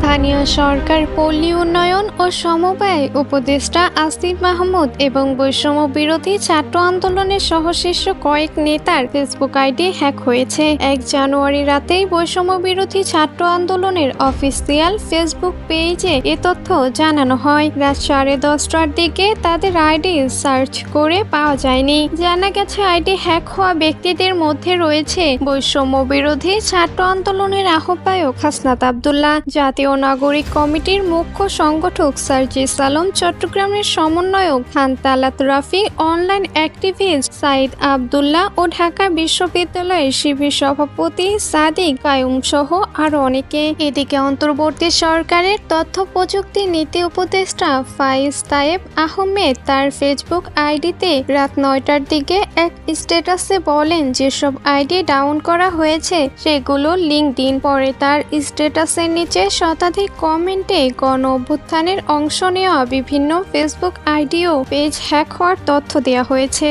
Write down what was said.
স্থানীয় সরকার, পল্লী উন্নয়ন ও সমবায় উপদেষ্টা আসিফ মাহমুদ এবং বৈষম্য বিরোধী ছাত্র আন্দোলনের সহশীর্ষ কয়েক নেতার ফেসবুক আইডি হ্যাক হয়েছে। 1 জানুয়ারি রাতেই বৈষম্য বিরোধী ছাত্র আন্দোলনের অফিসিয়াল ফেসবুক পেজে এ তথ্য জানানো হয়। রাত 10:30টার দিকে তাদের আইডি সার্চ করে পাওয়া যায়নি। জানা গেছে আইডি হ্যাক হওয়া ব্যক্তিদের মধ্যে রয়েছে বৈষম্য বিরোধী ছাত্র আন্দোলনের আহ্বায়ক হাসনাত আব্দুল্লাহ, জাতীয় নাগরিক কমিটির মুখ্য সংগঠক সার্জিস আলম, চট্টগ্রামের সমন্বয়ক খান তালাত রাফি, অনলাইন অ্যাক্টিভিস্ট সাইদ আব্দুল্লাহ ও ঢাকা বিশ্ববিদ্যালয়ের শিবির সভাপতি সাদিক কায়ুম সহ আরো অনেকে। এদিকে অন্তর্বর্তী সরকারের তথ্য প্রযুক্তি নীতি উপদেষ্টা ফাইজ তায়েব আহমেদ তার ফেসবুক আইডিতে রাত 9টার দিকে এক স্ট্যাটাসে বলেন, যেসব আইডি ডাউন করা হয়েছে সেগুলো লিঙ্কডইন। পরে তার স্ট্যাটাসের নিচে শতাধিক কমেন্টে গণ অভ্যুত্থানের অংশ নেওয়া বিভিন্ন ফেসবুক আইডি ও পেজ হ্যাক হওয়ার তথ্য দেওয়া হয়েছে।